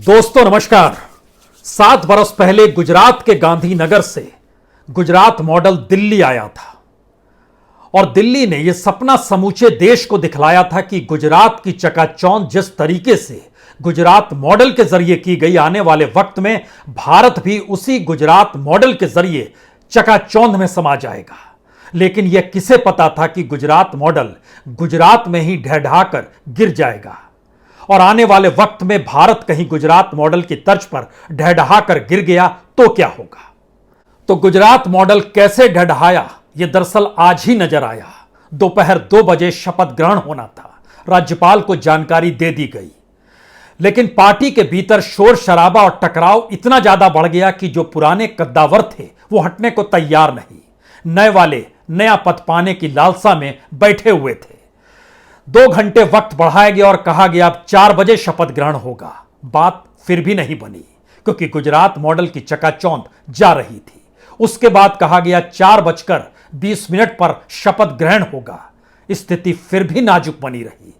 दोस्तों नमस्कार। 7 बरस पहले गुजरात के गांधीनगर से गुजरात मॉडल दिल्ली आया था और दिल्ली ने यह सपना समूचे देश को दिखलाया था कि गुजरात की चकाचौंध जिस तरीके से गुजरात मॉडल के जरिए की गई, आने वाले वक्त में भारत भी उसी गुजरात मॉडल के जरिए चकाचौंध में समा जाएगा। लेकिन यह किसे पता था कि गुजरात मॉडल गुजरात में ही ढह-ढाकर गिर जाएगा और आने वाले वक्त में भारत कहीं गुजरात मॉडल की तर्ज पर ढह-ढहाकर गिर गया तो क्या होगा। तो गुजरात मॉडल कैसे ढह-ढहाया, यह दरअसल आज ही नजर आया। दोपहर 2 बजे शपथ ग्रहण होना था, राज्यपाल को जानकारी दे दी गई, लेकिन पार्टी के भीतर शोर शराबा और टकराव इतना ज्यादा बढ़ गया कि जो पुराने कद्दावर थे वो हटने को तैयार नहीं। नए वाले नया पद पाने की लालसा में बैठे हुए थे। 2 घंटे वक्त बढ़ाया गया और कहा गया अब 4 बजे शपथ ग्रहण होगा। बात फिर भी नहीं बनी क्योंकि गुजरात मॉडल की चकाचौंध जा रही थी। उसके बाद कहा गया 4:20 पर शपथ ग्रहण होगा। स्थिति फिर भी नाजुक बनी रही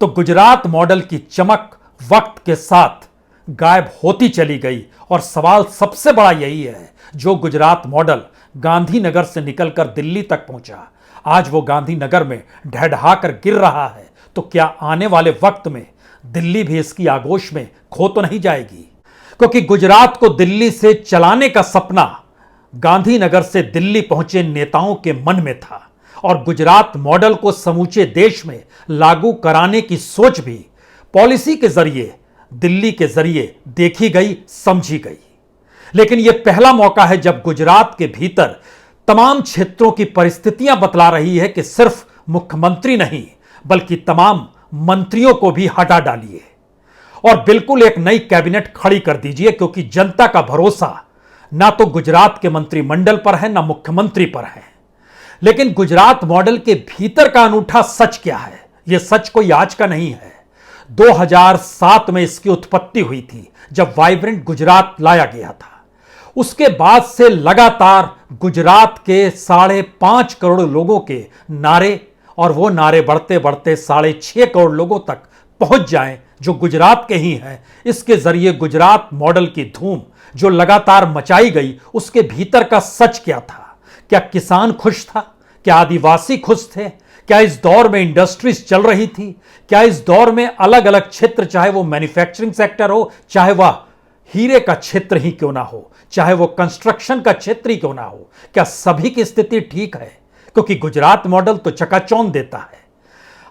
तो गुजरात मॉडल की चमक वक्त के साथ गायब होती चली गई। और सवाल सबसे बड़ा यही है, जो गुजरात मॉडल गांधीनगर से निकलकर दिल्ली तक पहुंचा, आज वो गांधीनगर में ढह-ढहाकर गिर रहा है, तो क्या आने वाले वक्त में दिल्ली भी इसकी आगोश में खो तो नहीं जाएगी। क्योंकि गुजरात को दिल्ली से चलाने का सपना गांधीनगर से दिल्ली पहुंचे नेताओं के मन में था और गुजरात मॉडल को समूचे देश में लागू कराने की सोच भी पॉलिसी के जरिए, दिल्ली के जरिए देखी गई, समझी गई। लेकिन यह पहला मौका है जब गुजरात के भीतर तमाम क्षेत्रों की परिस्थितियां बतला रही है कि सिर्फ मुख्यमंत्री नहीं बल्कि तमाम मंत्रियों को भी हटा डालिए और बिल्कुल एक नई कैबिनेट खड़ी कर दीजिए। क्योंकि जनता का भरोसा ना तो गुजरात के मंत्रिमंडल पर है ना मुख्यमंत्री पर है। लेकिन गुजरात मॉडल के भीतर का अनूठा सच क्या है? यह सच कोई आज का नहीं है। 2007 में इसकी उत्पत्ति हुई थी जब वाइब्रेंट गुजरात लाया गया था। उसके बाद से लगातार गुजरात के 5.5 करोड़ लोगों के नारे, और वो नारे बढ़ते बढ़ते 6.5 करोड़ लोगों तक पहुंच जाएं जो गुजरात के ही हैं। इसके जरिए गुजरात मॉडल की धूम जो लगातार मचाई गई, उसके भीतर का सच क्या था? क्या किसान खुश था? क्या आदिवासी खुश थे? क्या इस दौर में इंडस्ट्रीज चल रही थी? क्या इस दौर में अलग अलग क्षेत्र, चाहे वो मैन्युफैक्चरिंग सेक्टर हो, चाहे वह हीरे का क्षेत्र ही क्यों ना हो, चाहे वो कंस्ट्रक्शन का क्षेत्र ही क्यों ना हो, क्या सभी की स्थिति ठीक है? क्योंकि गुजरात मॉडल तो चकाचौंध देता है।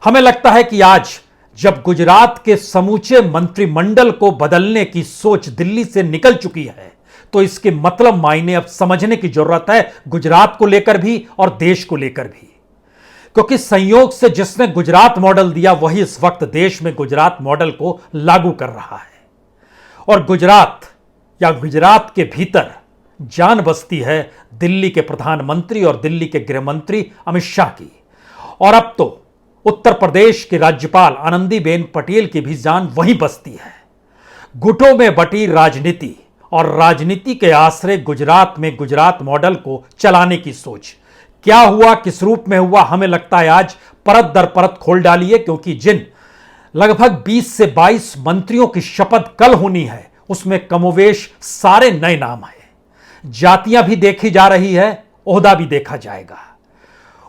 हमें लगता है कि आज जब गुजरात के समूचे मंत्रिमंडल को बदलने की सोच दिल्ली से निकल चुकी है, तो इसके मतलब मायने अब समझने की जरूरत है, गुजरात को लेकर भी और देश को लेकर भी। क्योंकि संयोग से जिसने गुजरात मॉडल दिया वही इस वक्त देश में गुजरात मॉडल को लागू कर रहा है। और गुजरात या गुजरात के भीतर जान बसती है दिल्ली के प्रधानमंत्री और दिल्ली के गृह मंत्री अमित शाह की। और अब तो उत्तर प्रदेश के राज्यपाल आनंदीबेन पटेल की भी जान वहीं बसती है। गुटों में बटी राजनीति और राजनीति के आश्रय गुजरात में गुजरात मॉडल को चलाने की सोच। क्या हुआ, किस रूप में हुआ, हमें लगता है आज परत दर परत खोल डाली है। क्योंकि जिन लगभग 20 से 22 मंत्रियों की शपथ कल होनी है, उसमें कमोवेश सारे नए नाम हैं। जातियां भी देखी जा रही है, ओहदा भी देखा जाएगा।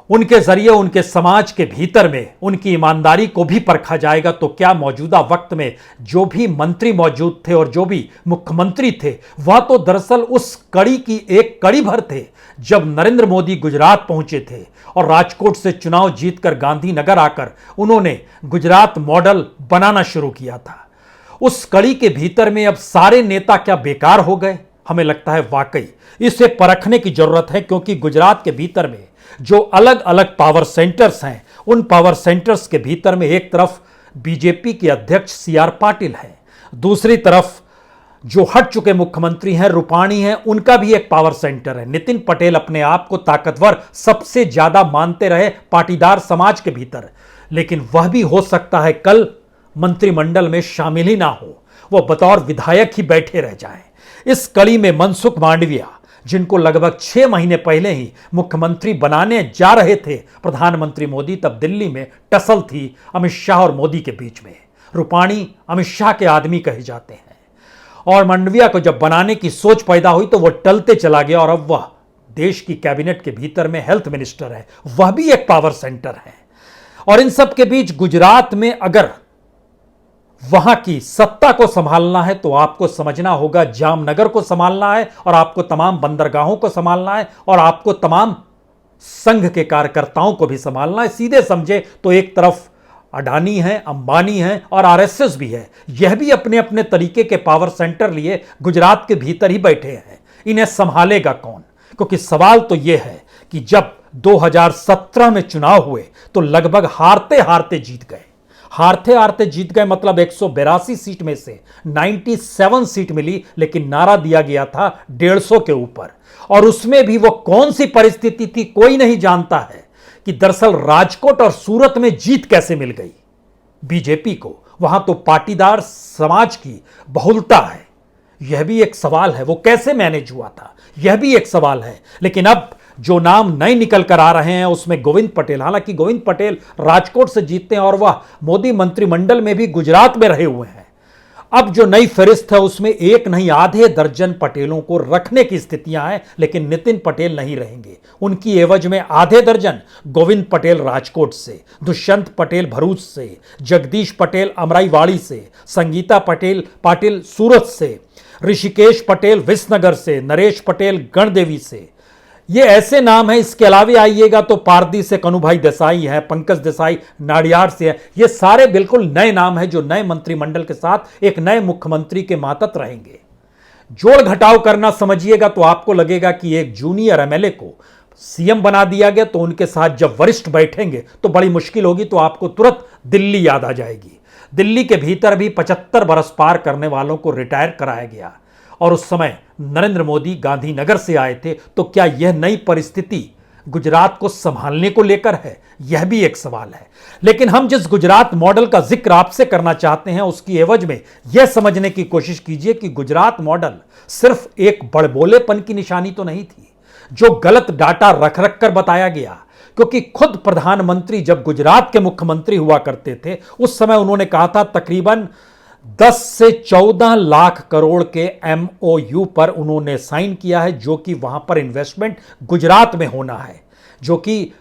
उनके जरिए उनके समाज के भीतर में उनकी ईमानदारी को भी परखा जाएगा। तो क्या मौजूदा वक्त में जो भी मंत्री मौजूद थे और जो भी मुख्यमंत्री थे, वह तो दरअसल उस कड़ी की एक कड़ी भर थे जब नरेंद्र मोदी गुजरात पहुंचे थे और राजकोट से चुनाव जीतकर गांधीनगर आकर उन्होंने गुजरात मॉडल बनाना शुरू किया था। उस कड़ी के भीतर में अब सारे नेता क्या बेकार हो गए? हमें लगता है वाकई इसे परखने की जरूरत है। क्योंकि गुजरात के भीतर में जो अलग अलग पावर सेंटर्स हैं, उन पावर सेंटर्स के भीतर में एक तरफ बीजेपी के अध्यक्ष CR पाटिल हैं, दूसरी तरफ जो हट चुके मुख्यमंत्री हैं, रूपाणी हैं, उनका भी एक पावर सेंटर है। नितिन पटेल अपने आप को ताकतवर सबसे ज्यादा मानते रहे पाटीदार समाज के भीतर, लेकिन वह भी हो सकता है कल मंत्रिमंडल में शामिल ही ना हो, वो बतौर विधायक ही बैठे रह जाएं। इस कड़ी में मनसुख मांडविया, जिनको लगभग 6 महीने पहले ही मुख्यमंत्री बनाने जा रहे थे प्रधानमंत्री मोदी, तब दिल्ली में टसल थी अमित शाह और मोदी के बीच में। रूपाणी अमित शाह के आदमी कहे जाते हैं। और मांडविया को जब बनाने की सोच पैदा हुई तो वह टलते चला गया और अब वह देश की कैबिनेट के भीतर में हेल्थ मिनिस्टर है, वह भी एक पावर सेंटर है। और इन सब के बीच गुजरात में अगर वहां की सत्ता को संभालना है तो आपको समझना होगा जामनगर को संभालना है, और आपको तमाम बंदरगाहों को संभालना है, और आपको तमाम संघ के कार्यकर्ताओं को भी संभालना है। सीधे समझे तो एक तरफ अडानी है, अंबानी है और आरएसएस भी है। यह भी अपने अपने तरीके के पावर सेंटर लिए गुजरात के भीतर ही बैठे हैं। इन्हें संभालेगा कौन? क्योंकि सवाल तो यह है कि जब 2017 में चुनाव हुए तो लगभग हारते हारते जीत गए। हारते हारते जीत गए मतलब 182 सीट में से 97 सीट मिली, लेकिन नारा दिया गया था 150 के ऊपर। और उसमें भी वो कौन सी परिस्थिति थी कोई नहीं जानता है कि दरअसल राजकोट और सूरत में जीत कैसे मिल गई बीजेपी को। वहां तो पाटीदार समाज की बहुलता है, यह भी एक सवाल है। वो कैसे मैनेज हुआ था, यह भी एक सवाल है। लेकिन अब जो नाम नए निकल कर आ रहे हैं उसमें गोविंद पटेल, हालांकि गोविंद पटेल राजकोट से जीतते हैं और वह मोदी मंत्रिमंडल में भी गुजरात में रहे हुए हैं। अब जो नई फहरिस्त है उसमें एक नहीं आधे दर्जन पटेलों को रखने की स्थितियां हैं, लेकिन नितिन पटेल नहीं रहेंगे। उनकी एवज में आधे दर्जन गोविंद पटेल राजकोट से, दुष्यंत पटेल भरूच से, जगदीश पटेल अमराईवाड़ी से, संगीता पटेल पाटिल सूरत से, ऋषिकेश पटेल विसनगर से, नरेश पटेल गणदेवी से। ये ऐसे नाम हैं। इसके अलावे आइएगा तो पारदी से कनुभाई देसाई है, पंकज देसाई नाडियार से है। ये सारे बिल्कुल नए नाम हैं जो नए मंत्रिमंडल के साथ एक नए मुख्यमंत्री के मातहत रहेंगे। जोड़ घटाव करना समझिएगा तो आपको लगेगा कि एक जूनियर एमएलए को सीएम बना दिया गया, तो उनके साथ जब वरिष्ठ बैठेंगे तो बड़ी मुश्किल होगी। तो आपको तुरंत दिल्ली याद आ जाएगी। दिल्ली के भीतर भी 75 बरस पार करने वालों को रिटायर कराया गया और उस समय नरेंद्र मोदी गांधीनगर से आए थे। तो क्या यह नई परिस्थिति गुजरात को संभालने को लेकर है? यह भी एक सवाल है। लेकिन हम जिस गुजरात मॉडल का जिक्र आपसे करना चाहते हैं उसकी एवज में यह समझने की कोशिश कीजिए कि गुजरात मॉडल सिर्फ एक बड़बोलेपन की निशानी तो नहीं थी जो गलत डाटा रख रख कर बताया गया। क्योंकि खुद प्रधानमंत्री जब गुजरात के मुख्यमंत्री हुआ करते थे उस समय उन्होंने कहा था तकरीबन 10 से 14 लाख करोड़ के एमओयू पर उन्होंने साइन किया है, जो कि वहां पर इन्वेस्टमेंट गुजरात में होना है, जो कि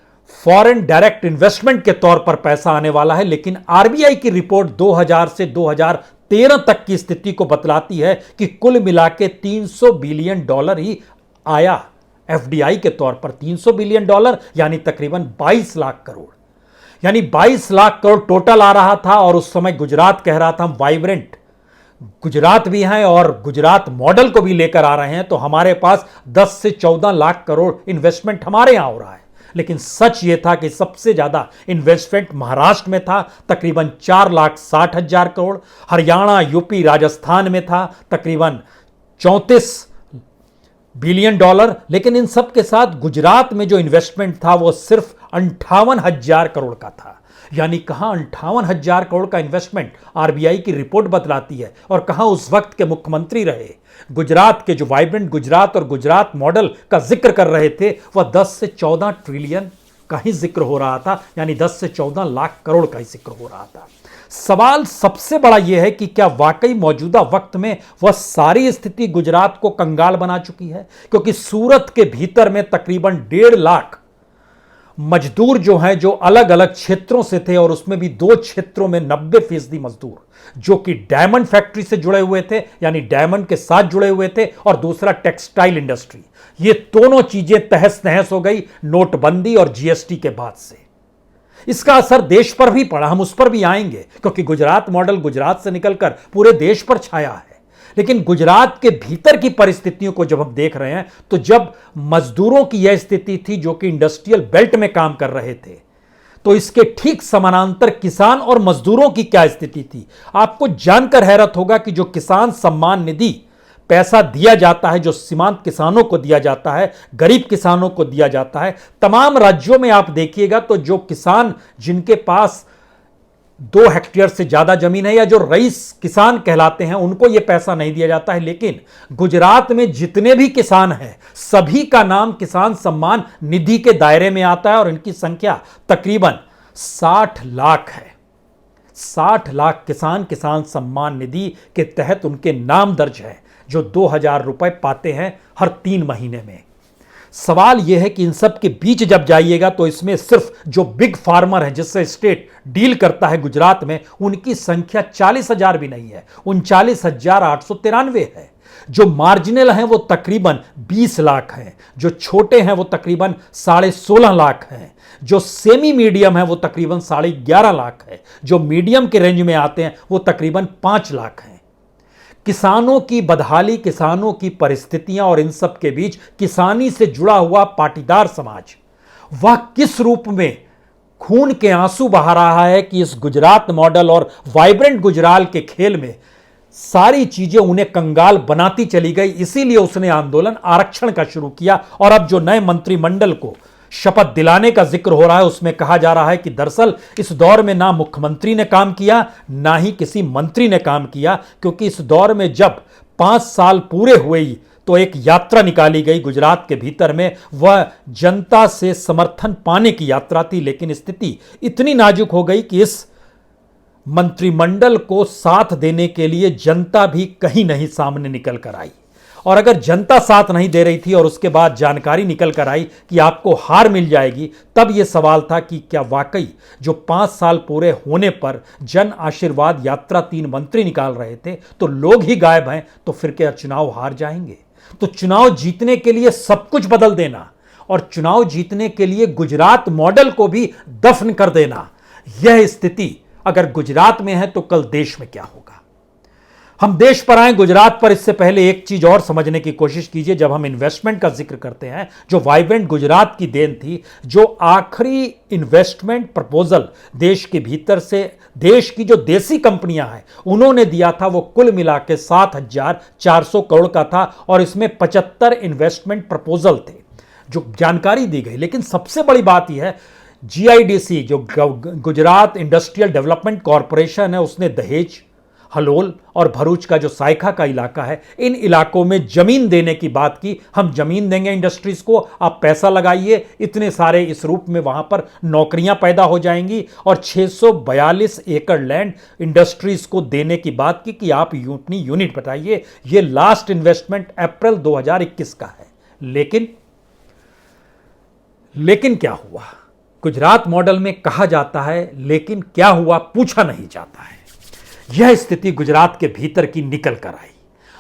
फॉरेन डायरेक्ट इन्वेस्टमेंट के तौर पर पैसा आने वाला है। लेकिन आरबीआई की रिपोर्ट 2000 से 2013 तक की स्थिति को बतलाती है कि कुल मिला के $300 बिलियन ही आया एफडीआई के तौर पर। $300 बिलियन यानी तकरीबन 22 लाख करोड़, यानी 22 लाख करोड़ टोटल आ रहा था। और उस समय गुजरात कह रहा था हम वाइब्रेंट गुजरात भी हैं और गुजरात मॉडल को भी लेकर आ रहे हैं, तो हमारे पास 10 से 14 लाख करोड़ इन्वेस्टमेंट हमारे यहां हो रहा है। लेकिन सच यह था कि सबसे ज्यादा इन्वेस्टमेंट महाराष्ट्र में था, तकरीबन 4,60,000 करोड़। हरियाणा, यूपी, राजस्थान में था तकरीबन 34 बिलियन डॉलर। लेकिन इन सब के साथ गुजरात में जो इन्वेस्टमेंट था वो सिर्फ 58,000 करोड़ का था। यानी कहां 58,000 करोड़ का इन्वेस्टमेंट आरबीआई की रिपोर्ट बतलाती है, और कहां उस वक्त के मुख्यमंत्री रहे गुजरात के, जो वाइब्रेंट गुजरात और गुजरात मॉडल का जिक्र कर रहे थे। वह 10 से 14 ट्रिलियन का ही जिक्र हो रहा था, यानी 10 से 14 लाख करोड़ का ही जिक्र हो रहा था। सवाल सबसे बड़ा यह है कि क्या वाकई मौजूदा वक्त में वह सारी स्थिति गुजरात को कंगाल बना चुकी है? क्योंकि सूरत के भीतर में तकरीबन 1.5 लाख मजदूर जो हैं, जो अलग अलग क्षेत्रों से थे, और उसमें भी 2 क्षेत्रों में 90% मजदूर जो कि डायमंड फैक्ट्री से जुड़े हुए थे, यानी डायमंड के साथ जुड़े हुए थे, और दूसरा टेक्सटाइल इंडस्ट्री। ये दोनों चीजें तहस नहस हो गई नोटबंदी और जीएसटी के बाद से। इसका असर देश पर भी पड़ा, हम उस पर भी आएंगे, क्योंकि गुजरात मॉडल गुजरात से निकलकर पूरे देश पर छाया है। लेकिन गुजरात के भीतर की परिस्थितियों को जब हम देख रहे हैं तो जब मजदूरों की यह स्थिति थी जो कि इंडस्ट्रियल बेल्ट में काम कर रहे थे, तो इसके ठीक समानांतर किसान और मजदूरों की क्या स्थिति थी। आपको जानकर हैरत होगा कि जो किसान सम्मान निधि पैसा दिया जाता है, जो सीमांत किसानों को दिया जाता है, गरीब किसानों को दिया जाता है, तमाम राज्यों में आप देखिएगा तो जो किसान जिनके पास 2 हेक्टेयर से ज्यादा जमीन है या जो रईस किसान कहलाते हैं उनको यह पैसा नहीं दिया जाता है। लेकिन गुजरात में जितने भी किसान हैं सभी का नाम किसान सम्मान निधि के दायरे में आता है और इनकी संख्या तकरीबन 60 लाख है। 60 लाख किसान किसान सम्मान निधि के तहत उनके नाम दर्ज है, जो 2,000 रुपए पाते हैं हर 3 महीने में। सवाल यह है कि इन सब के बीच जब जाइएगा तो इसमें सिर्फ जो बिग फार्मर है जिससे स्टेट डील करता है गुजरात में, उनकी संख्या 40,000 भी नहीं है, 39,893 है। जो मार्जिनल हैं वो तकरीबन 20 लाख हैं, जो छोटे हैं वो तकरीबन 16.5 लाख हैं, जो सेमी मीडियम है वो तकरीबन 11.5 लाख है, जो मीडियम के रेंज में आते हैं वो तकरीबन 5 लाख हैं। किसानों की बदहाली, किसानों की परिस्थितियां और इन सब के बीच किसानी से जुड़ा हुआ पाटीदार समाज वह किस रूप में खून के आंसू बहा रहा है कि इस गुजरात मॉडल और वाइब्रेंट गुजरात के खेल में सारी चीजें उन्हें कंगाल बनाती चली गई। इसीलिए उसने आंदोलन आरक्षण का शुरू किया। और अब जो नए मंत्रिमंडल को शपथ दिलाने का जिक्र हो रहा है उसमें कहा जा रहा है कि दरअसल इस दौर में ना मुख्यमंत्री ने काम किया, ना ही किसी मंत्री ने काम किया, क्योंकि इस दौर में जब 5 साल पूरे हुए तो एक यात्रा निकाली गई गुजरात के भीतर में। वह जनता से समर्थन पाने की यात्रा थी, लेकिन स्थिति इतनी नाजुक हो गई कि इस मंत्रिमंडल को साथ देने के लिए जनता भी कहीं नहीं सामने निकल कर आई। और अगर जनता साथ नहीं दे रही थी और उसके बाद जानकारी निकल कर आई कि आपको हार मिल जाएगी, तब यह सवाल था कि क्या वाकई जो 5 साल पूरे होने पर जन आशीर्वाद यात्रा 3 मंत्री निकाल रहे थे तो लोग ही गायब हैं, तो फिर क्या चुनाव हार जाएंगे? तो चुनाव जीतने के लिए सब कुछ बदल देना और चुनाव जीतने के लिए गुजरात मॉडल को भी दफन कर देना, यह स्थिति अगर गुजरात में है तो कल देश में क्या होगा? हम देश पर आए गुजरात पर, इससे पहले एक चीज और समझने की कोशिश कीजिए। जब हम इन्वेस्टमेंट का जिक्र करते हैं, जो वाइब्रेंट गुजरात की देन थी, जो आखिरी इन्वेस्टमेंट प्रपोजल देश के भीतर से देश की जो देसी कंपनियां हैं उन्होंने दिया था, वो कुल मिला के 7,400 करोड़ का था और इसमें 75 इन्वेस्टमेंट प्रपोजल थे जो जानकारी दी गई। लेकिन सबसे बड़ी बात यह है, GIDC जो गुजरात इंडस्ट्रियल डेवलपमेंट कॉरपोरेशन है, उसने दहेज, हलोल और भरूच का जो सायखा का इलाका है, इन इलाकों में जमीन देने की बात की। हम जमीन देंगे इंडस्ट्रीज को, आप पैसा लगाइए, इतने सारे इस रूप में वहां पर नौकरियां पैदा हो जाएंगी। और 642 एकड़ लैंड इंडस्ट्रीज को देने की बात की कि आप अपनी यूनिट बताइए। यह लास्ट इन्वेस्टमेंट अप्रैल 2021 का है। लेकिन क्या हुआ? गुजरात मॉडल में कहा जाता है, लेकिन क्या हुआ पूछा नहीं जाता है। यह स्थिति गुजरात के भीतर की निकल कर आई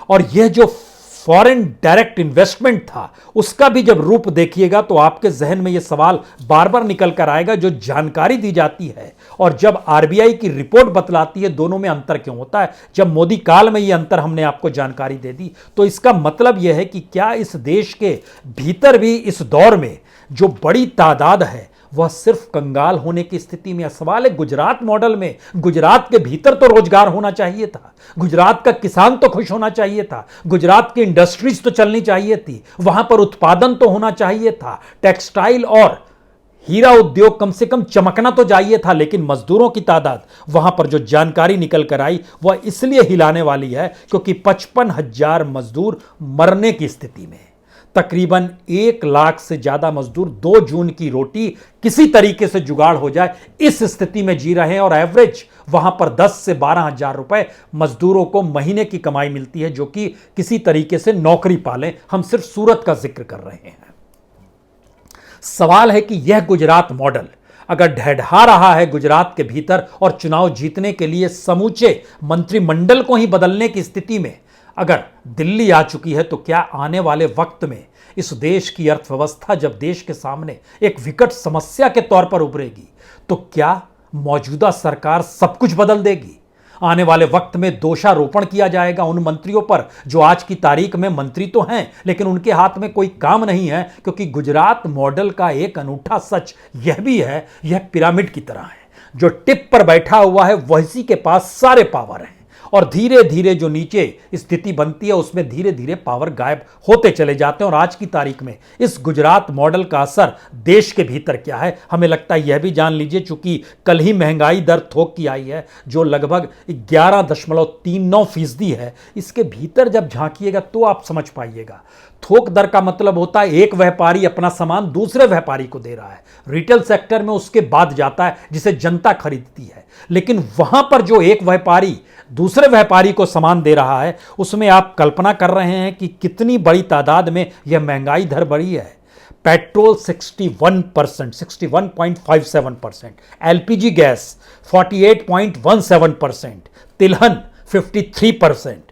और यह जो फॉरेन डायरेक्ट इन्वेस्टमेंट था उसका भी जब रूप देखिएगा तो आपके जहन में यह सवाल बार बार निकल कर आएगा। जो जानकारी दी जाती है और जब RBI की रिपोर्ट बतलाती है, दोनों में अंतर क्यों होता है? जब मोदी काल में यह अंतर हमने आपको जानकारी दे दी, तो इसका मतलब यह है कि क्या इस देश के भीतर भी इस दौर में जो बड़ी तादाद है वह सिर्फ कंगाल होने की स्थिति में? सवाल है, गुजरात मॉडल में गुजरात के भीतर तो रोजगार होना चाहिए था, गुजरात का किसान तो खुश होना चाहिए था, गुजरात की इंडस्ट्रीज तो चलनी चाहिए थी, वहां पर उत्पादन तो होना चाहिए था, टेक्सटाइल और हीरा उद्योग कम से कम चमकना तो चाहिए था। लेकिन मजदूरों की तादाद, वहां पर जो जानकारी निकल कर आई वह इसलिए हिलाने वाली है क्योंकि 55,000 मजदूर मरने की स्थिति में, तकरीबन 1 लाख से ज्यादा मजदूर 2 जून की रोटी किसी तरीके से जुगाड़ हो जाए इस स्थिति में जी रहे हैं। और एवरेज वहां पर 10 से 12,000 रुपए मजदूरों को महीने की कमाई मिलती है, जो कि किसी तरीके से नौकरी पालें। हम सिर्फ सूरत का जिक्र कर रहे हैं। सवाल है कि यह गुजरात मॉडल अगर ढहढा रहा है गुजरात के भीतर और चुनाव जीतने के लिए समूचे मंत्रिमंडल को ही बदलने की स्थिति में अगर दिल्ली आ चुकी है, तो क्या आने वाले वक्त में इस देश की अर्थव्यवस्था जब देश के सामने एक विकट समस्या के तौर पर उभरेगी, तो क्या मौजूदा सरकार सब कुछ बदल देगी? आने वाले वक्त में दोषारोपण किया जाएगा उन मंत्रियों पर जो आज की तारीख में मंत्री तो हैं लेकिन उनके हाथ में कोई काम नहीं है, क्योंकि गुजरात मॉडल का एक अनूठा सच यह भी है, यह पिरामिड की तरह है। जो टिप पर बैठा हुआ है वही के पास सारे पावर हैं और धीरे धीरे जो नीचे स्थिति बनती है उसमें धीरे धीरे पावर गायब होते चले जाते हैं। और आज की तारीख में इस गुजरात मॉडल का असर देश के भीतर क्या है, हमें लगता है यह भी जान लीजिए। चूंकि कल ही महंगाई दर थोक की आई है जो लगभग 11.39% है, इसके भीतर जब झांकिएगा तो आप समझ पाइएगा। थोक दर का मतलब होता है एक व्यापारी अपना सामान दूसरे व्यापारी को दे रहा है, रिटेल सेक्टर में उसके बाद जाता है जिसे जनता खरीदती है। लेकिन वहां पर जो एक व्यापारी दूसरे व्यापारी को सामान दे रहा है, उसमें आप कल्पना कर रहे हैं कि कितनी बड़ी तादाद में यह महंगाई दर बढ़ी है। पेट्रोल 61%, 61.57%, एलपीजी गैस 48.17%, तिलहन 53%,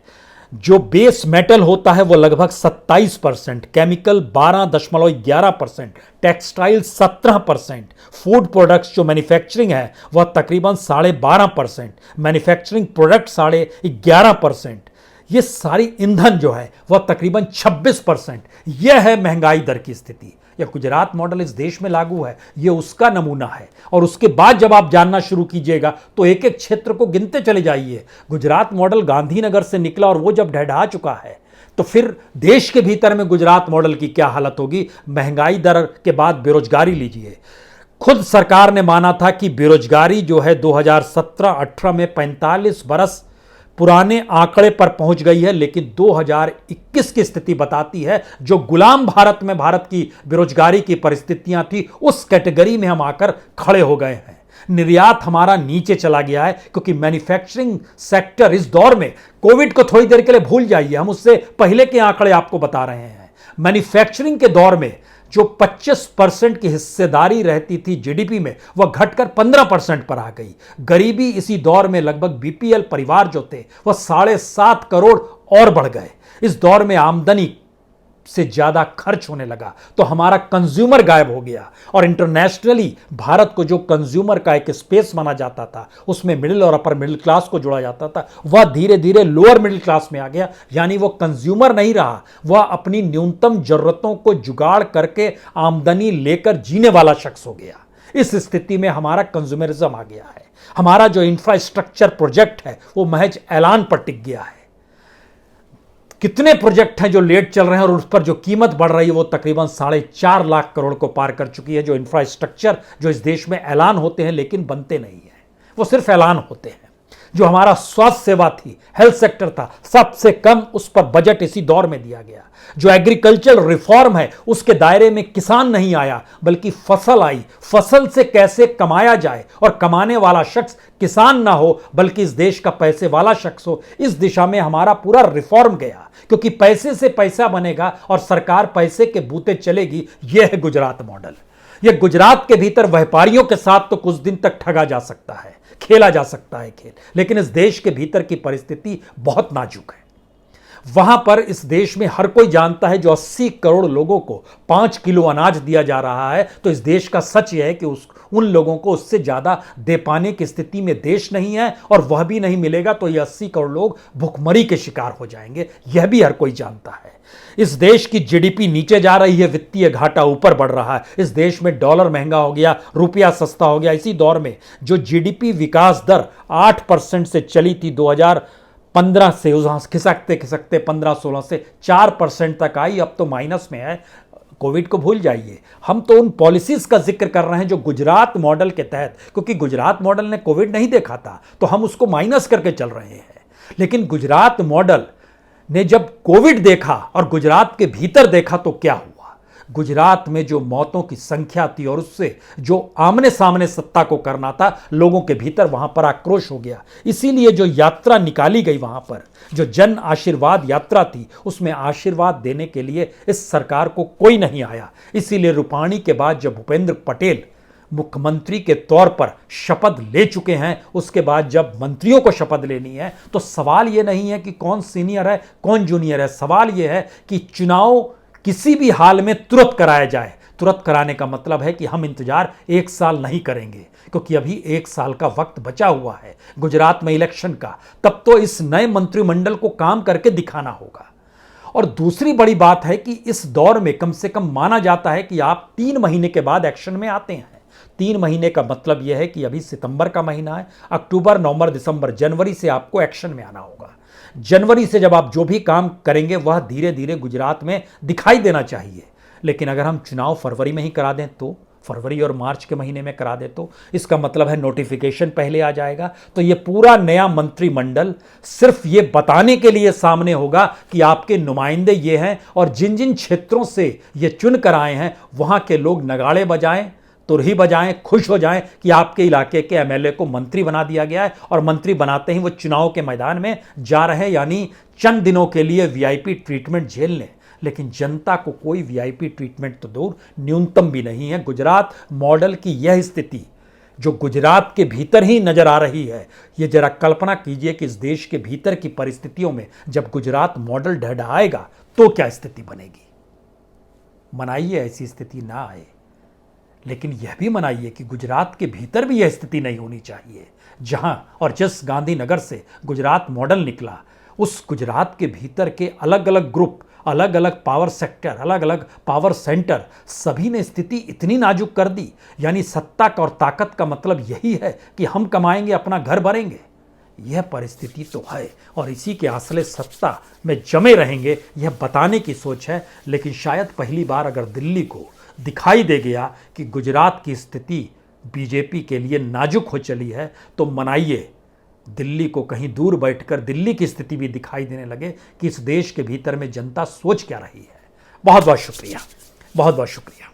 जो बेस मेटल होता है वो लगभग 27%, केमिकल 12.11%, टेक्सटाइल 17%, फूड प्रोडक्ट्स जो मैन्युफैक्चरिंग है वह तकरीबन 12.5%, मैन्युफैक्चरिंग प्रोडक्ट 11.5%, ये सारी ईंधन जो है वह तकरीबन 26%। यह है महंगाई दर की स्थिति। यह गुजरात मॉडल इस देश में लागू है, यह उसका नमूना है। और उसके बाद जब आप जानना शुरू कीजिएगा तो एक एक क्षेत्र को गिनते चले जाइए। गुजरात मॉडल गांधीनगर से निकला और वो जब ढहढा चुका है तो फिर देश के भीतर में गुजरात मॉडल की क्या हालत होगी। महंगाई दर के बाद बेरोजगारी लीजिए। खुद सरकार ने माना था कि बेरोजगारी जो है 2017-18 में 45 बरस पुराने आंकड़े पर पहुंच गई है, लेकिन 2021 की स्थिति बताती है जो गुलाम भारत में भारत की बेरोजगारी की परिस्थितियां थी उस कैटेगरी में हम आकर खड़े हो गए हैं। निर्यात हमारा नीचे चला गया है क्योंकि मैन्युफैक्चरिंग सेक्टर इस दौर में, कोविड को थोड़ी देर के लिए भूल जाइए, हम उससे पहले के आंकड़े आपको बता रहे हैं। मैन्युफैक्चरिंग के दौर में जो 25% की हिस्सेदारी रहती थी जीडीपी में वह घटकर 15% पर आ गई। गरीबी इसी दौर में लगभग बीपीएल परिवार जो थे वह 7.5 करोड़ और बढ़ गए। इस दौर में आमदनी से ज्यादा खर्च होने लगा तो हमारा कंज्यूमर गायब हो गया। और इंटरनेशनली भारत को जो कंज्यूमर का एक स्पेस माना जाता था, उसमें मिडिल और अपर मिडिल क्लास को जोड़ा जाता था, वह धीरे धीरे लोअर मिडिल क्लास में आ गया। यानी वो कंज्यूमर नहीं रहा, वह अपनी न्यूनतम जरूरतों को जुगाड़ करके आमदनी लेकर जीने वाला शख्स हो गया। इस स्थिति में हमारा कंज्यूमरिज्म आ गया है। हमारा जो इंफ्रास्ट्रक्चर प्रोजेक्ट है वो महज ऐलान पर टिक गया है। कितने प्रोजेक्ट हैं जो लेट चल रहे हैं और उस पर जो कीमत बढ़ रही है वो तकरीबन 4.5 लाख करोड़ को पार कर चुकी है। जो इंफ्रास्ट्रक्चर जो इस देश में ऐलान होते हैं लेकिन बनते नहीं है, वो सिर्फ ऐलान होते हैं। जो हमारा स्वास्थ्य सेवा थी, हेल्थ सेक्टर था, सबसे कम उस पर बजट इसी दौर में दिया गया। जो एग्रीकल्चर रिफॉर्म है उसके दायरे में किसान नहीं आया बल्कि फसल आई। फसल से कैसे कमाया जाए और कमाने वाला शख्स किसान ना हो बल्कि इस देश का पैसे वाला शख्स हो, इस दिशा में हमारा पूरा रिफॉर्म गया। क्योंकि पैसे से पैसा बनेगा और सरकार पैसे के बूते चलेगी। यह है गुजरात मॉडल। यह गुजरात के भीतर व्यापारियों के साथ तो कुछ दिन तक ठगा जा सकता है, खेला जा सकता है खेल, लेकिन इस देश के भीतर की परिस्थिति बहुत नाजुक है। वहां पर इस देश में हर कोई जानता है जो 80 करोड़ लोगों को 5 किलो अनाज दिया जा रहा है, तो इस देश का सच यह है कि उन लोगों को उससे ज्यादा दे पाने की स्थिति में देश नहीं है और वह भी नहीं मिलेगा तो ये 80 करोड़ लोग भुखमरी के शिकार हो जाएंगे। यह भी हर कोई जानता है। इस देश की जीडीपी नीचे जा रही है, वित्तीय घाटा ऊपर बढ़ रहा है। इस देश में डॉलर महंगा हो गया, रुपया सस्ता हो गया। इसी दौर में जो जीडीपी विकास दर 8% से चली थी 2015 से, उस खिसकते खिसकते 15-16 से 4% तक आई, अब तो माइनस में है। कोविड को भूल जाइए, हम तो उन पॉलिसीज का जिक्र कर रहे हैं जो गुजरात मॉडल के तहत, क्योंकि गुजरात मॉडल ने कोविड नहीं देखा था तो हम उसको माइनस करके चल रहे हैं। लेकिन गुजरात मॉडल ने जब कोविड देखा और गुजरात के भीतर देखा तो क्या हुआ। गुजरात में जो मौतों की संख्या थी और उससे जो आमने सामने सत्ता को करना था, लोगों के भीतर वहां पर आक्रोश हो गया। इसीलिए जो यात्रा निकाली गई वहां पर, जो जन आशीर्वाद यात्रा थी, उसमें आशीर्वाद देने के लिए इस सरकार को कोई नहीं आया। इसीलिए रूपाणी के बाद जब भूपेंद्र पटेल मुख्यमंत्री के तौर पर शपथ ले चुके हैं, उसके बाद जब मंत्रियों को शपथ लेनी है तो सवाल यह नहीं है कि कौन सीनियर है कौन जूनियर है, सवाल यह है कि चुनाव किसी भी हाल में तुरंत कराया जाए। तुरंत कराने का मतलब है कि हम इंतजार 1 साल नहीं करेंगे, क्योंकि अभी 1 साल का वक्त बचा हुआ है गुजरात में इलेक्शन का। तब तो इस नए मंत्रिमंडल को काम करके दिखाना होगा। और दूसरी बड़ी बात है कि इस दौर में कम से कम माना जाता है कि आप 3 महीने के बाद एक्शन में आते हैं। 3 महीने का मतलब यह है कि अभी सितंबर का महीना है, अक्टूबर, नवंबर, दिसंबर, जनवरी से आपको एक्शन में आना होगा। जनवरी से जब आप जो भी काम करेंगे वह धीरे धीरे गुजरात में दिखाई देना चाहिए। लेकिन अगर हम चुनाव फरवरी में ही करा दें तो, फरवरी और मार्च के महीने में करा दे तो इसका मतलब है नोटिफिकेशन पहले आ जाएगा। तो ये पूरा नया मंत्रिमंडल सिर्फ ये बताने के लिए सामने होगा कि आपके नुमाइंदे ये हैं और जिन जिन क्षेत्रों से ये चुन कर आए हैं वहां के लोग नगाड़े बजाएं, तुरही बजाएं, खुश हो जाएं कि आपके इलाके के एमएलए को मंत्री बना दिया गया है और मंत्री बनाते ही वो चुनाव के मैदान में जा रहे हैं, यानी चंद दिनों के लिए वीआईपी ट्रीटमेंट झेल लें। लेकिन जनता को कोई वीआईपी ट्रीटमेंट तो दूर, न्यूनतम भी नहीं है। गुजरात मॉडल की यह स्थिति जो गुजरात के भीतर ही नजर आ रही है, ये जरा कल्पना कीजिए कि इस देश के भीतर की परिस्थितियों में जब गुजरात मॉडल ढहढाएगा तो क्या स्थिति बनेगी। मनाइए ऐसी स्थिति ना आए, लेकिन यह भी मनाइए कि गुजरात के भीतर भी यह स्थिति नहीं होनी चाहिए। जहां और जिस गांधीनगर से गुजरात मॉडल निकला, उस गुजरात के भीतर के अलग अलग ग्रुप, अलग अलग पावर सेक्टर, अलग अलग पावर सेंटर, सभी ने स्थिति इतनी नाजुक कर दी। यानी सत्ता और ताकत का मतलब यही है कि हम कमाएंगे, अपना घर भरेंगे। यह परिस्थिति तो है और इसी के आसले सत्ता में जमे रहेंगे, यह बताने की सोच है। लेकिन शायद पहली बार अगर दिल्ली को दिखाई दे गया कि गुजरात की स्थिति बीजेपी के लिए नाजुक हो चली है, तो मनाइए, दिल्ली को कहीं दूर बैठकर दिल्ली की स्थिति भी दिखाई देने लगे कि इस देश के भीतर में जनता सोच क्या रही है। बहुत बहुत शुक्रिया, बहुत बहुत शुक्रिया।